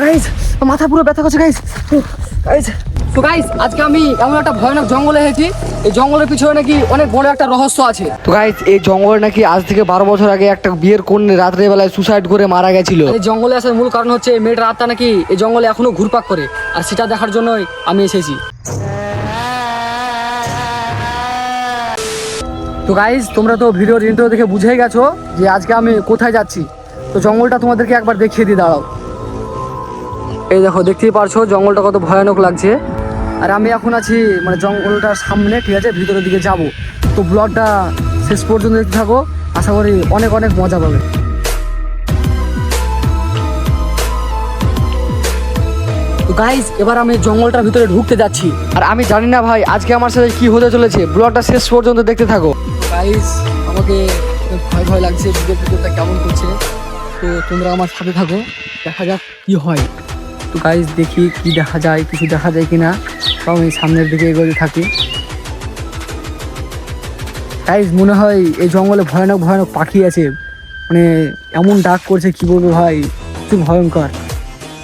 Guys মাথা পুরো ব্যথা করছে গাইস। গাইস তো গাইস আজকে আমি এমন একটা ভয়ানক জঙ্গলে এসেছি। এই জঙ্গলের পিছনে নাকি অনেক বড় একটা রহস্য আছে। তো গাইস এই জঙ্গলে নাকি আজ থেকে 12 বছর আগে একটা বিয়ের কন্যা রাত্রে বেলায় সুসাইড করে মারা গেছিল। এই জঙ্গলে আসার মূল কারণ হচ্ছে মেয়েটার আত্মা নাকি এই জঙ্গলে এখনো ঘুরপাক করে, আর সেটা দেখার জন্যই আমি এসেছি। তো গাইস তোমরা তো ভিডিওর ইন্ট্রো দেখে বুঝেই গেছো যে আজকে আমি কোথায় যাচ্ছি। তো জঙ্গলটা তোমাদেরকে একবার দেখিয়ে দিই, দাঁড়াও। এই দেখো, দেখতেই পারছো জঙ্গলটা কত ভয়ানক লাগছে। আর আমি এখন আছি মানে জঙ্গলটার সামনে, ঠিক আছে, ভিতরের দিকে যাব। তো ব্লগটা শেষ পর্যন্ত দেখতে থাকো, আশা করি অনেক অনেক মজা পাবে। তো গাইস এবার আমি জঙ্গলটার ভিতরে ঢুকতে যাচ্ছি, আর আমি জানি না ভাই আজকে আমার সাথে কি হতে চলেছে। ব্লগটা শেষ পর্যন্ত দেখতে থাকো। গাইস আমাকে ভয় ভয় লাগছে, ভিডিওটা কেমন করছে, তো তোমরা আমার সাথে থাকো, দেখা যাক কি হয়। তো গাইস দেখি কি দেখা যায়, কিছু দেখা যায় কিনা। তো আমি সামনের দিকে এগোতে থাকি। গাইস মনে হয় এই জঙ্গলে ভয়ানক ভয়ানক পাখি আছে, মানে এমন ডাক করছে কি বলবো ভাই, খুব ভয়ঙ্কর।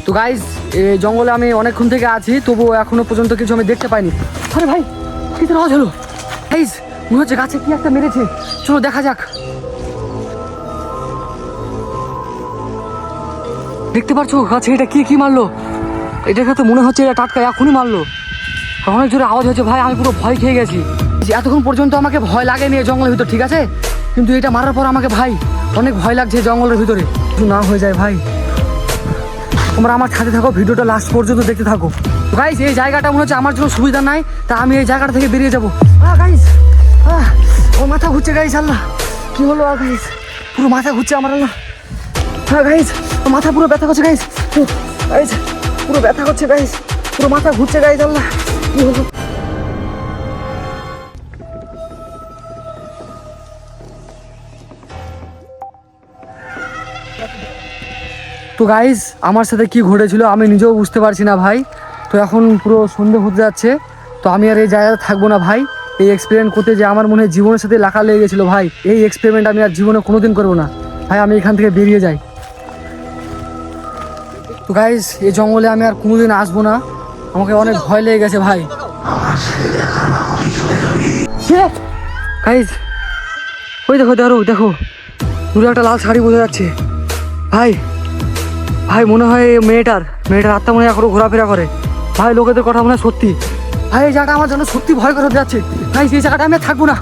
তো গাইস এই জঙ্গলে আমি অনেকক্ষণ থেকে আছি, তবুও এখনো পর্যন্ত কিছু আমি দেখতে পাইনি। আরে ভাই কি তো আওয়াজ হলো? গাইস মনে হচ্ছে গাছে কি একটা মেরেছে, চলো দেখা যাক। দেখতে পাচ্ছ গাছে এটা কি মারলো? এটাকে তো মনে হচ্ছে এটা টাটকা এখনই মারলো। অনেক জোরে আওয়াজ হচ্ছে ভাই, আমি পুরো ভয় খেয়ে গেছি। এতক্ষণ পর্যন্ত আমাকে ভয় লাগেনি এই জঙ্গলের ভিতর, ঠিক আছে, কিন্তু এটা মারার পর আমাকে ভাই অনেক ভয় লাগছে জঙ্গলের ভিতরে। কিছু না হয়ে যায় ভাই, তোমরা আমার সাথে থাকো, ভিডিওটা লাস্ট পর্যন্ত দেখতে থাকো। গাইস এই জায়গাটা মনে হচ্ছে আমার জন্য সুবিধা নাই, তা আমি এই জায়গাটা থেকে বেরিয়ে যাবো। গাইস ও মাথা ঘুরছে গাইস, আল্লাহ কি হলো গাইস, পুরো মাথা ঘুরছে আমার, আল্লাহ। গাইস মাথা পুরো ব্যথা করছে গাইস, গাইস পুরো ব্যথা করছে গাইস, পুরো মাথা ঘুরছে গাইস, আল্লাহ কি হলো। তো গাইস আমার সাথে কি ঘটেছিল আমি নিজেও বুঝতে পারছি না ভাই। তো এখন পুরো সন্ধে হতে যাচ্ছে, তো আমি আর এই জায়গাতে থাকবো না ভাই। এই এক্সপেরিমেন্ট করতে যে আমার মনে হয় জীবনের সাথে লাখা লেগে গেছিলো ভাই, এই এক্সপেরিমেন্ট আমি আর জীবনে কোনোদিন করবো না ভাই, আমি এখান থেকে বেরিয়ে যাই। তো গাইস এই জঙ্গলে আমি আর কোনোদিন আসবো না, আমাকে অনেক ভয় লেগে গেছে ভাই। গাইস ওই দেখো দেখো দেখো, দূরে একটা লাল শাড়ি বোঝা যাচ্ছে ভাই। ভাই মনে হয় মেয়েটার আত্মা মনে হয় এখনো ঘোরাফেরা করে ভাই, লোকেদের কথা মনে হয় সত্যি ভাই। এই জায়গাটা আমার জন্য সত্যি ভয় করে যাচ্ছে ভাই, এই জায়গাটা আমি থাকবো না।